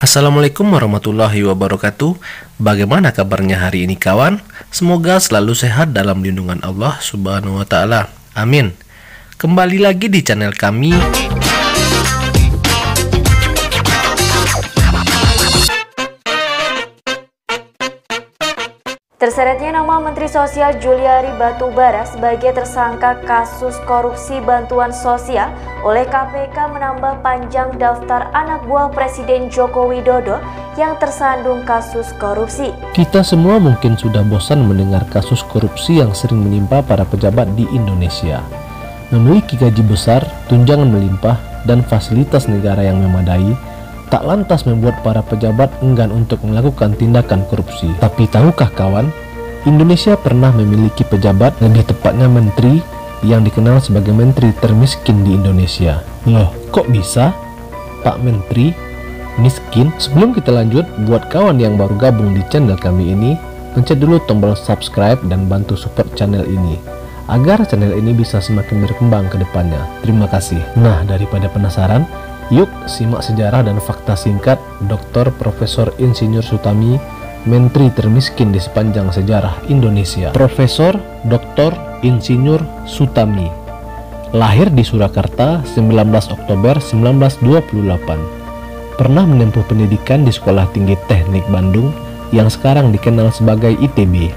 Assalamualaikum warahmatullahi wabarakatuh. Bagaimana kabarnya hari ini kawan? Semoga selalu sehat dalam lindungan Allah Subhanahu wa taala. Amin. Kembali lagi di channel kami. Terseretnya nama Menteri Sosial Juliari Batubara sebagai tersangka kasus korupsi bantuan sosial oleh KPK menambah panjang daftar anak buah Presiden Joko Widodo yang tersandung kasus korupsi. Kita semua mungkin sudah bosan mendengar kasus korupsi yang sering menimpa para pejabat di Indonesia. Memiliki gaji besar, tunjangan melimpah, dan fasilitas negara yang memadai, tak lantas membuat para pejabat enggan untuk melakukan tindakan korupsi. Tapi tahukah kawan, Indonesia pernah memiliki pejabat, lebih tepatnya menteri, yang dikenal sebagai menteri termiskin di Indonesia. Loh, kok bisa? Pak Menteri miskin? Sebelum kita lanjut, buat kawan yang baru gabung di channel kami ini, pencet dulu tombol subscribe dan bantu support channel ini, agar channel ini bisa semakin berkembang ke depannya. Terima kasih. Nah, daripada penasaran, yuk simak sejarah dan fakta singkat Dr. Profesor Insinyur Sutami, Menteri termiskin di sepanjang sejarah Indonesia. Profesor Dr. Insinyur Sutami lahir di Surakarta 19 Oktober 1928. Pernah menempuh pendidikan di Sekolah Tinggi Teknik Bandung yang sekarang dikenal sebagai ITB.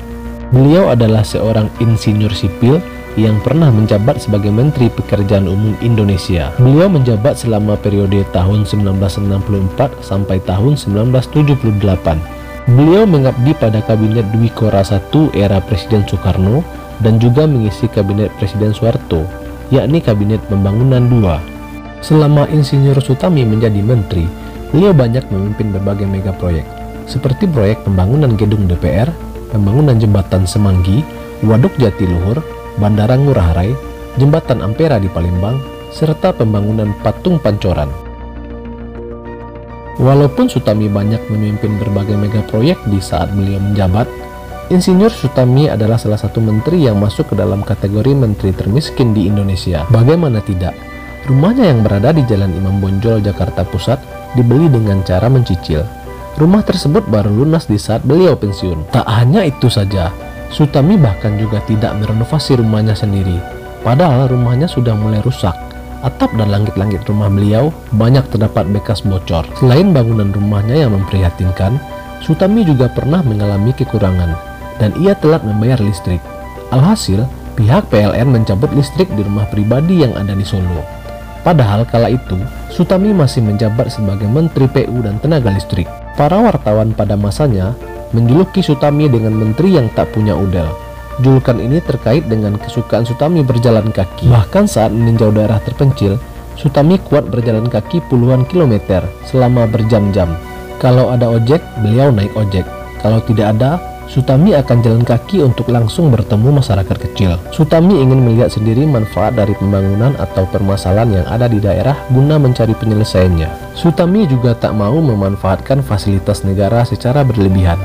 Beliau adalah seorang insinyur sipil yang pernah menjabat sebagai Menteri Pekerjaan Umum Indonesia. Beliau menjabat selama periode tahun 1964 sampai tahun 1978. Beliau mengabdi pada Kabinet Dwi Kora I era Presiden Soekarno dan juga mengisi Kabinet Presiden Soeharto, yakni Kabinet Pembangunan II. Selama Insinyur Sutami menjadi menteri, beliau banyak memimpin berbagai mega proyek, seperti proyek pembangunan gedung DPR, pembangunan jembatan Semanggi, Waduk Jatiluhur, Bandara Ngurah Rai, Jembatan Ampera di Palembang, serta pembangunan Patung Pancoran. Walaupun Sutami banyak memimpin berbagai mega proyek di saat beliau menjabat, Insinyur Sutami adalah salah satu menteri yang masuk ke dalam kategori menteri termiskin di Indonesia. Bagaimana tidak? Rumahnya yang berada di Jalan Imam Bonjol, Jakarta Pusat, dibeli dengan cara mencicil. Rumah tersebut baru lunas di saat beliau pensiun. Tak hanya itu saja, Sutami bahkan juga tidak merenovasi rumahnya sendiri, padahal rumahnya sudah mulai rusak. Atap dan langit-langit rumah beliau banyak terdapat bekas bocor. Selain bangunan rumahnya yang memprihatinkan, Sutami juga pernah mengalami kekurangan, dan ia telat membayar listrik. Alhasil, pihak PLN mencabut listrik di rumah pribadi yang ada di Solo. Padahal kala itu, Sutami masih menjabat sebagai Menteri PU dan Tenaga Listrik. Para wartawan pada masanya menjuluki Sutami dengan menteri yang tak punya udel. Julukan ini terkait dengan kesukaan Sutami berjalan kaki. Bahkan saat meninjau daerah terpencil, Sutami kuat berjalan kaki puluhan kilometer selama berjam-jam. Kalau ada ojek, beliau naik ojek. Kalau tidak ada, Sutami akan jalan kaki untuk langsung bertemu masyarakat kecil. Sutami ingin melihat sendiri manfaat dari pembangunan atau permasalahan yang ada di daerah guna mencari penyelesaiannya. Sutami juga tak mau memanfaatkan fasilitas negara secara berlebihan.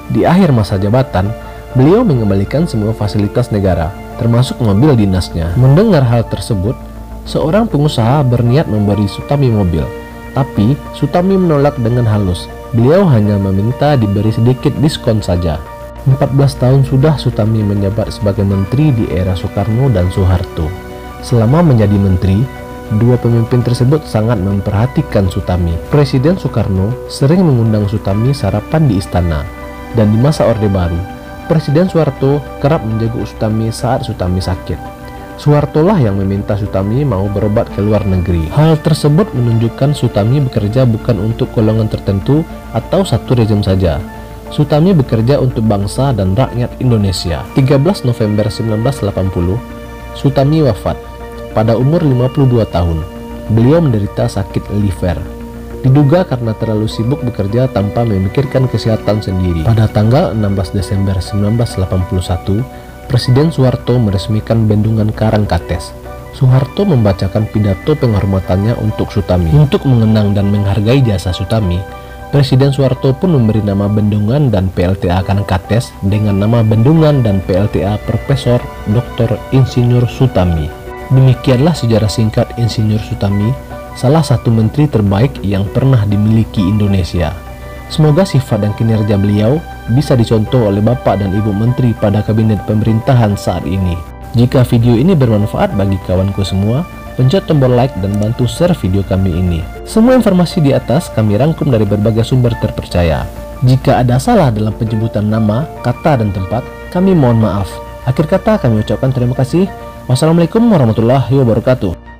Di akhir masa jabatan, beliau mengembalikan semua fasilitas negara, termasuk mobil dinasnya. Mendengar hal tersebut, seorang pengusaha berniat memberi Sutami mobil, tapi Sutami menolak dengan halus. Beliau hanya meminta diberi sedikit diskon saja. 14 tahun sudah Sutami menjabat sebagai menteri di era Soekarno dan Soeharto. Selama menjadi menteri, dua pemimpin tersebut sangat memperhatikan Sutami. Presiden Soekarno sering mengundang Sutami sarapan di istana, dan di masa Orde Baru, Presiden Soeharto kerap menjaga Sutami saat Sutami sakit. Soeharto lah yang meminta Sutami mau berobat ke luar negeri. Hal tersebut menunjukkan Sutami bekerja bukan untuk golongan tertentu atau satu rezim saja. Sutami bekerja untuk bangsa dan rakyat Indonesia. 13 November 1980, Sutami wafat pada umur 52 tahun. Beliau menderita sakit liver, diduga karena terlalu sibuk bekerja tanpa memikirkan kesehatan sendiri. Pada tanggal 16 Desember 1981, Presiden Soeharto meresmikan Bendungan Karangkates. Soeharto membacakan pidato penghormatannya untuk Sutami. Untuk mengenang dan menghargai jasa Sutami, Presiden Soeharto pun memberi nama bendungan dan PLTA Karangkates dengan nama Bendungan dan PLTA Profesor Dr. Insinyur Sutami. Demikianlah sejarah singkat Insinyur Sutami, salah satu menteri terbaik yang pernah dimiliki Indonesia. Semoga sifat dan kinerja beliau bisa dicontoh oleh Bapak dan Ibu Menteri pada kabinet pemerintahan saat ini. Jika video ini bermanfaat bagi kawanku semua, pencet tombol like dan bantu share video kami ini. Semua informasi di atas kami rangkum dari berbagai sumber terpercaya. Jika ada salah dalam penyebutan nama, kata, dan tempat, kami mohon maaf. Akhir kata kami ucapkan terima kasih. Wassalamualaikum warahmatullahi wabarakatuh.